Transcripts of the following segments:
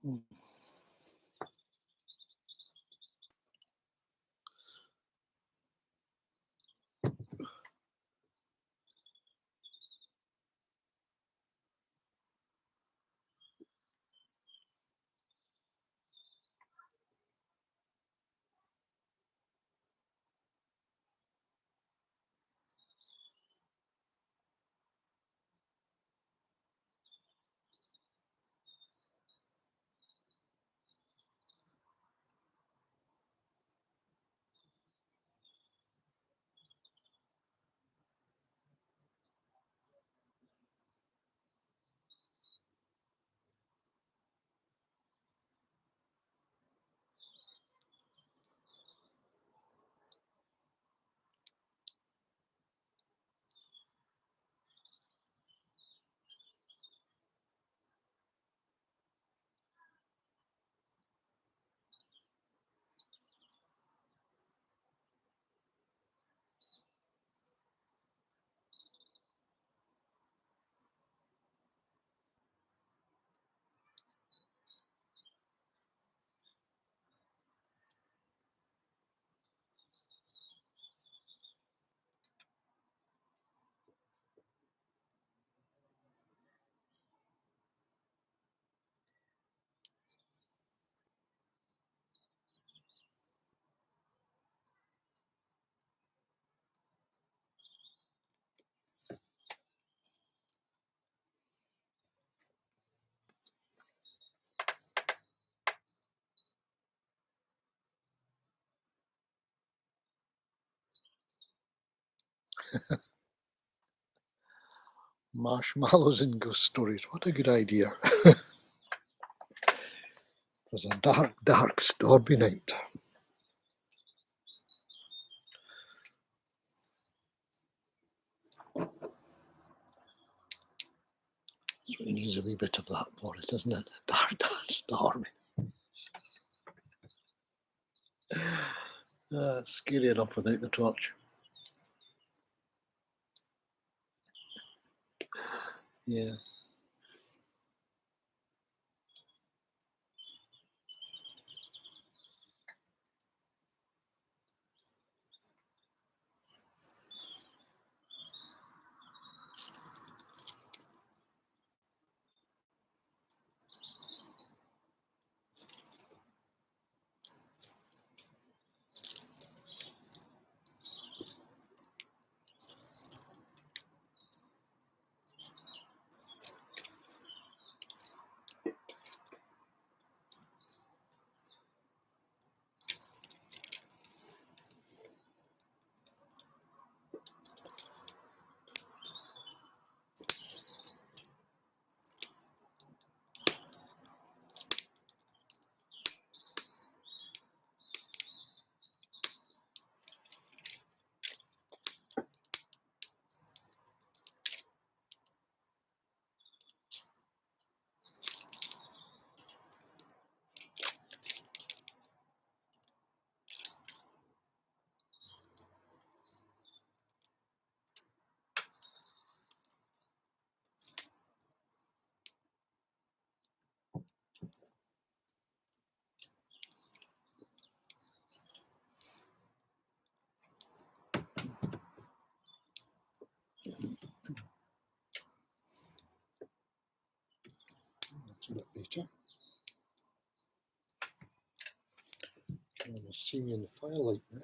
Mm. Marshmallows and ghost stories. What a good idea. It was a dark, dark, stormy night. So it needs a wee bit of that for it, doesn't it? Dark, dark, stormy. Scary enough without the torch. Yeah. That's a bit better. Can almost see me in the firelight now.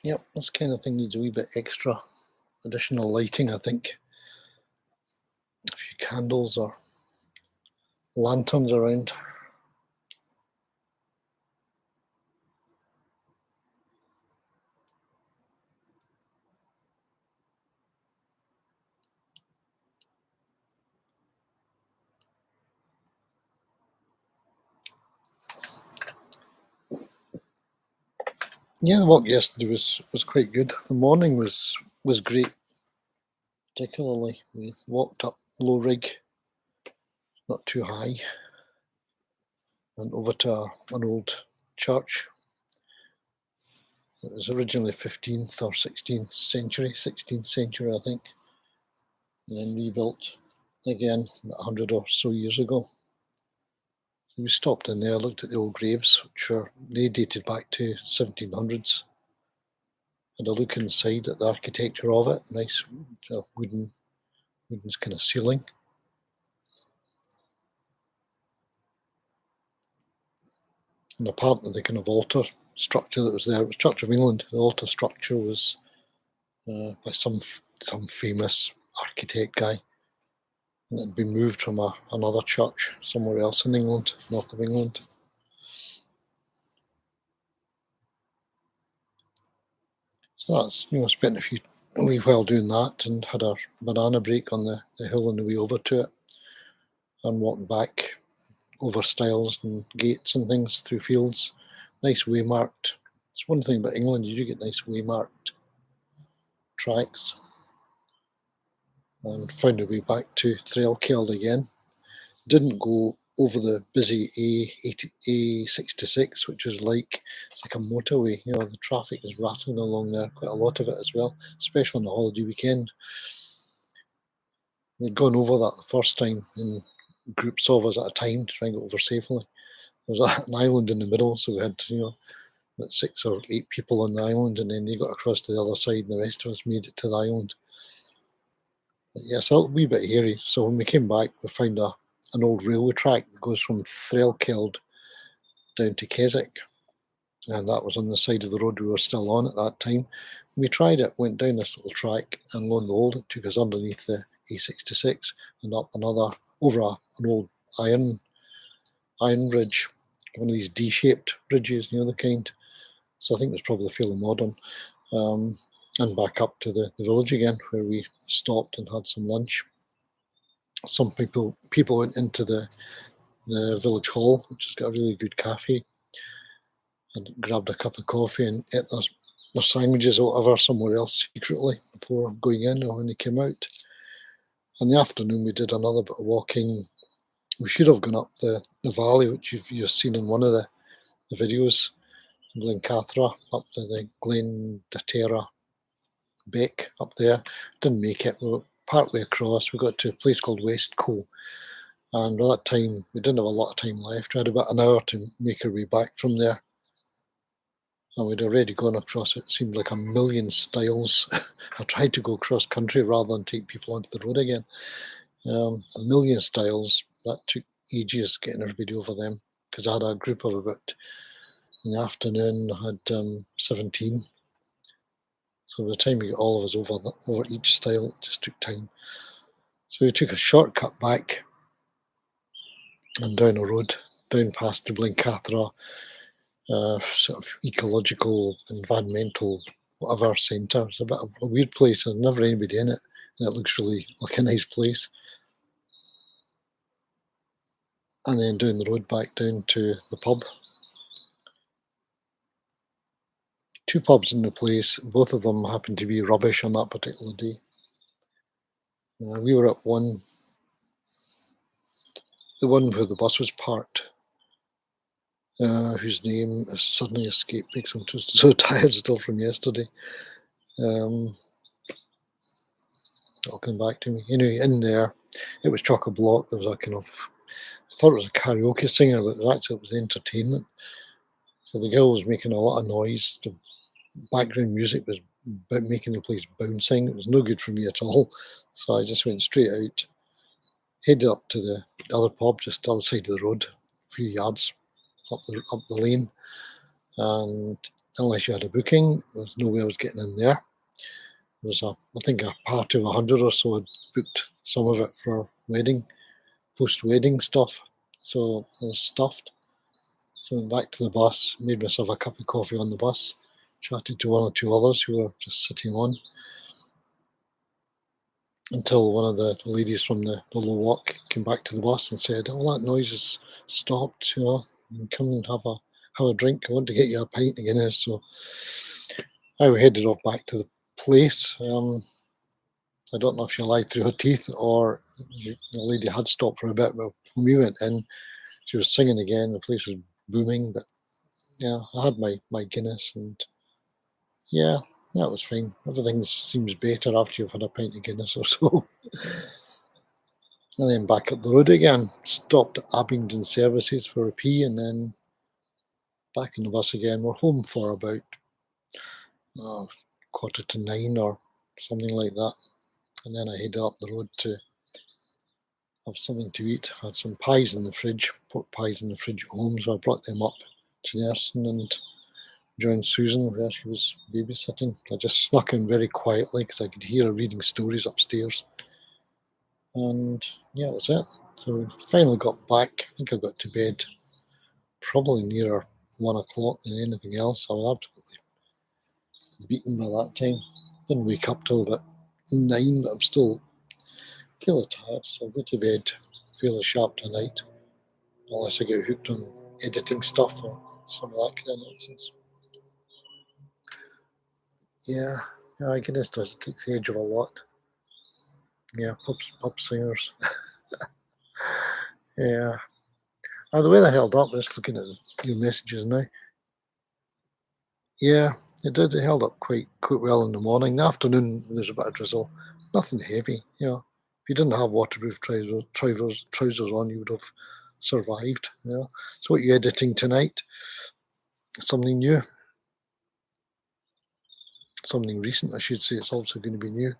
Yep, this kind of thing needs a wee bit extra additional lighting, I think. A few candles or lanterns around. Yeah, the walk yesterday was quite good. The morning was great, particularly. We walked up Low Rig, not too high, and over to an old church. It was originally 15th or 16th century, 16th century, I think, and then rebuilt again about 100 or so years ago. We stopped in there, looked at the old graves, which were they dated back to 1700s. Had a look inside at the architecture of it, nice wooden kind of ceiling. And a part of the kind of altar structure that was there, it was Church of England. The altar structure was by some famous architect guy, and it had been moved from another church somewhere else in England, north of England. So that's, spent a wee while doing that, and had a banana break on the hill on the way over to it, and walked back over stiles and gates and things through fields. Nice waymarked. It's one thing about England, you do get nice waymarked tracks. And found a way back to Telthecelt again. Didn't go over the busy A66, which is it's like a motorway. The traffic is rattling along there, quite a lot of it as well, especially on the holiday weekend. We'd gone over that the first time in groups of us at a time to try and get over safely. There was an island in the middle, so we had about 6 or 8 people on the island, and then they got across to the other side, and the rest of us made it to the island. But yes, a wee bit hairy. So when we came back, we found an old railway track that goes from Telthecelt down to Keswick, and that was on the side of the road we were still on at that time. We tried it, went down this little track, and lo and behold, it took us underneath the A66 and up over an old iron bridge, one of these D-shaped bridges, the kind. So I think it was probably fairly modern. And back up to the village again, where we stopped and had some lunch. Some people went into the village hall, which has got a really good cafe, and grabbed a cup of coffee and ate their sandwiches or whatever somewhere else secretly before going in or when they came out. In the afternoon, we did another bit of walking. We should have gone up the valley, which you've seen in one of the videos, in Glencathra, up to the Glen Datera Beck up there. Didn't make it. We were partway across. We got to a place called Westco, and by that time we didn't have a lot of time left. We had about an hour to make our way back from there, and we'd already gone across it seemed like a million stiles. I tried to go cross country rather than take people onto the road again. A million stiles, that took ages getting everybody over them, because I had a group of about, in the afternoon I had 17. So by the time we got all of us over each stile, it just took time. So we took a shortcut back and down a road, down past the Blencathra sort of ecological, environmental, whatever centre. It's a bit of a weird place. There's never anybody in it, and it looks really like a nice place. And then down the road back down to the pub. 2 pubs in the place. Both of them happened to be rubbish on that particular day. We were at the one where the bus was parked, whose name has suddenly escaped me because I'm just so tired still from yesterday. It'll come back to me. Anyway, in there, it was chock-a-block. There was a kind of, I thought it was a karaoke singer, but it was entertainment. So the girl was making a lot of noise. The background music was making the place bouncing. It was no good for me at all. So I just went straight out, headed up to the other pub just the other side of the road, a few yards up the lane. And unless you had a booking, there was no way I was getting in there. There was I think a party of 100 or so had booked some of it for post-wedding stuff. So I was stuffed. So I went back to the bus, made myself a cup of coffee on the bus, chatted to one or two others who were just sitting on, until one of the ladies from the low walk came back to the bus and said, "Oh, that noise has stopped, and come and have have a drink. I want to get you a pint of Guinness. So I headed off back to the place. I don't know if she lied through her teeth or the lady had stopped for a bit. But when we went in, she was singing again. The place was booming. But yeah, I had my Guinness, and yeah, that was fine. Everything seems better after you've had a pint of Guinness or so. And then back up the road again. Stopped at Abingdon Services for a pee, and then back in the bus again. We're home for about 9:15 or something like that. And then I headed up the road to have something to eat. I had some pies in the fridge, pork pies in the fridge at home, so I brought them up to Nursing and joined Susan where she was babysitting. I just snuck in very quietly because I could hear her reading stories upstairs. And yeah, that was it. So we finally got back. I think I got to bed probably nearer 1 o'clock than anything else. I was absolutely beaten by that time. Didn't wake up till about 9, but I'm still fairly tired, so I'll go to bed fairly sharp tonight, unless I get hooked on editing stuff or some of that kind of nonsense. Yeah, I guess does take the edge of a lot. Yeah, pub singers. Yeah. The way they held up, just looking at your messages now. Yeah, it did. It held up quite well in the morning. In the afternoon, there's a bit of drizzle. Nothing heavy. If you didn't have waterproof trousers on, you would have survived. So, what are you editing tonight? Something new, something recent, I should say. It's also going to be new.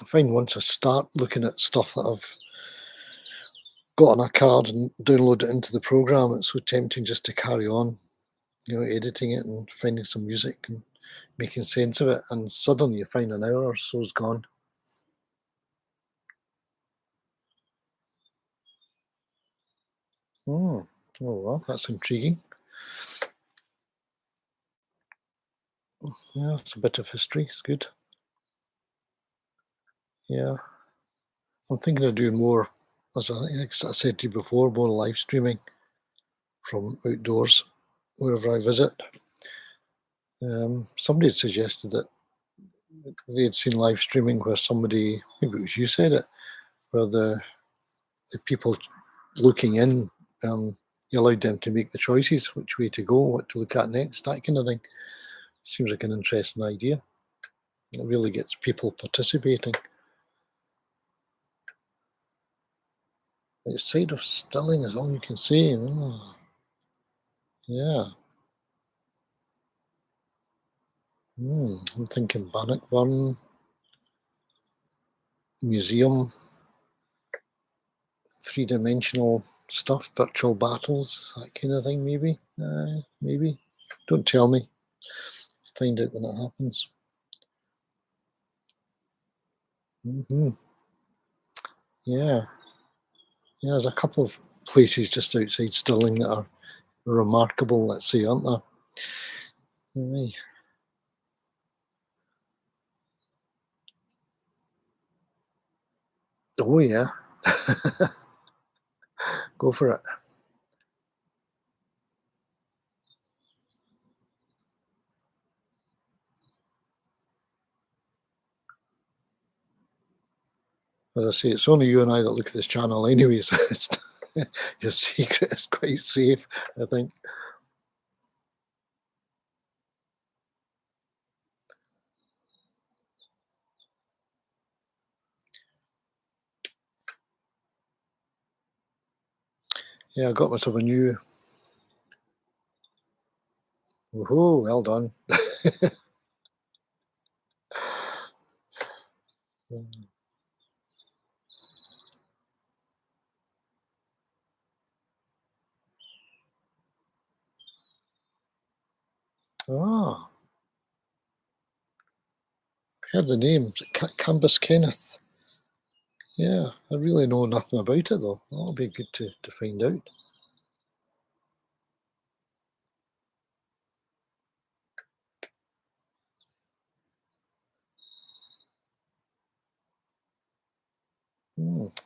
I find once I start looking at stuff that I've got on a card and download it into the program, it's so tempting just to carry on, editing it and finding some music and making sense of it. And suddenly you find an hour or so's gone. Oh, well, that's intriguing. Yeah, it's a bit of history. It's good. Yeah. I'm thinking of doing more, as I said to you before, more live streaming from outdoors wherever I visit. Somebody had suggested that they had seen live streaming where somebody, maybe it was you said it, where the people looking in, you allowed them to make the choices, which way to go, what to look at next, that kind of thing. Seems like an interesting idea. It really gets people participating. Outside of Stirling is all you can say. Oh, yeah. I'm thinking Bannockburn Museum, three-dimensional stuff, virtual battles, that kind of thing, maybe. Maybe. Don't tell me. Find out when it happens. Yeah. Yeah, there's a couple of places just outside Stirling that are remarkable, let's say, aren't there? Aye. Oh, yeah. Go for it. As I say, it's only you and I that look at this channel anyway, so your secret is quite safe, I think. Yeah, I got myself a new. Whoa, well done. Ah, heard the name. Canvas Kenneth. Yeah, I really know nothing about it though. That'll be good to find out.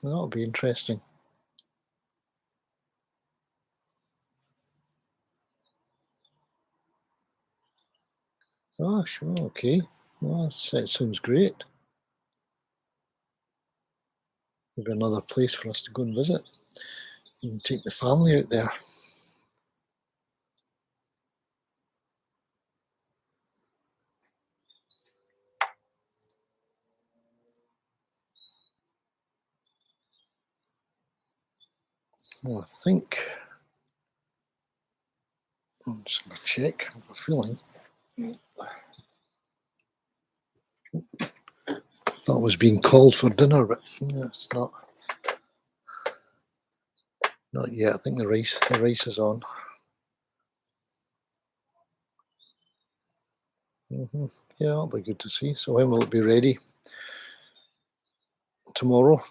That'll be interesting. Oh, sure, okay. Well, that sounds great. Maybe another place for us to go and visit and take the family out there. Well, I think, I'm just going to check. I've got a feeling that was being called for dinner, but yeah, it's not yet. I think the rice is on. Yeah, that'll be good to see. So when will it be ready? Tomorrow?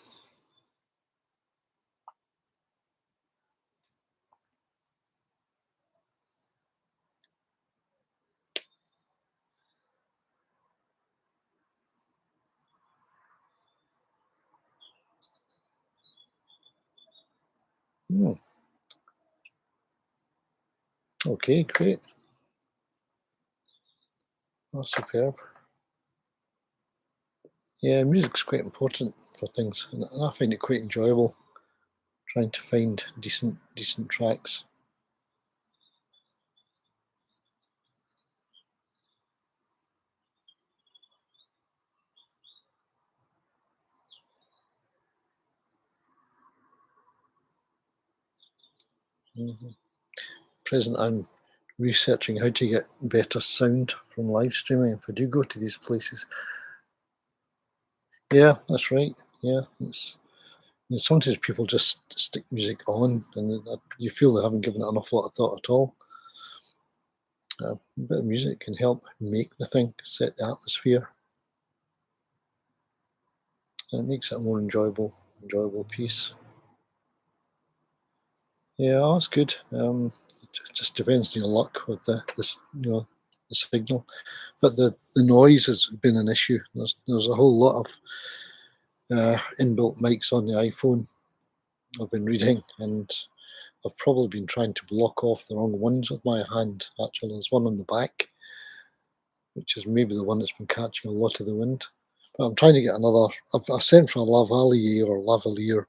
Hmm. Okay, great. That's superb. Yeah, music's quite important for things, and I find it quite enjoyable trying to find decent tracks. Mhm. Present, I'm researching how to get better sound from live streaming if I do go to these places. Yeah, that's right. Yeah, sometimes people just stick music on, and you feel they haven't given it an awful lot of thought at all. A bit of music can help make the thing, set the atmosphere, and it makes it a more enjoyable piece. Yeah, that's good. It just depends on your luck with the signal, but the noise has been an issue. There's a whole lot of inbuilt mics on the iPhone. I've been reading, and I've probably been trying to block off the wrong ones with my hand. Actually, there's one on the back, which is maybe the one that's been catching a lot of the wind. But I'm trying to get another. I've sent for a lavalier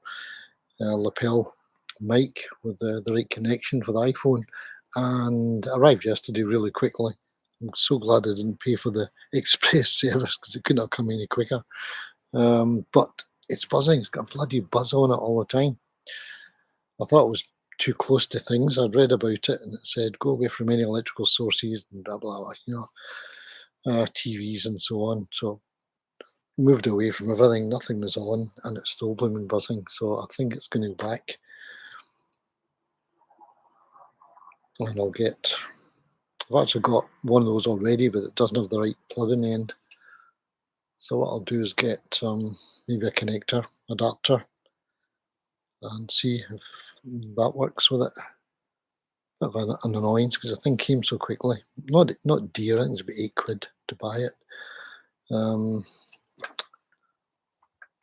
lapel mic with the right connection for the iPhone, and it arrived yesterday really quickly. I'm so glad I didn't pay for the express service because it couldn't have come any quicker. But it's buzzing. It's got a bloody buzz on it all the time. I thought it was too close to things. I'd read about it and it said go away from any electrical sources and blah blah, blah TVs and so on. So moved away from everything. Nothing was on, and it's still blooming buzzing. So I think it's going to go back, and I'll get. I've actually got one of those already, but it doesn't have the right plug in the end. So what I'll do is get maybe a connector adapter and see if that works with it. Bit of an annoyance because the thing came so quickly. Not dear, I think it's about £8 to buy it.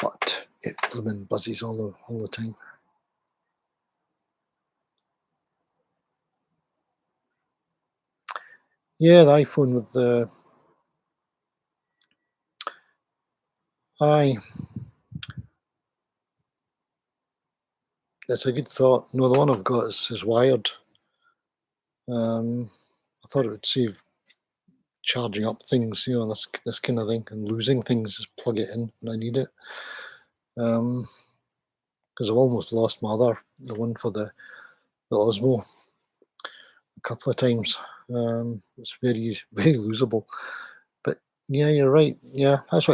But it blooming buzzes all the time. Yeah, the iPhone with the aye, that's a good thought. No, the one I've got is wired. I thought it would save charging up things, this kind of thing, and losing things. Just plug it in when I need it. Because I've almost lost my other, the one for the Osmo, a couple of times. It's very very losable. But yeah, you're right. Yeah, that's what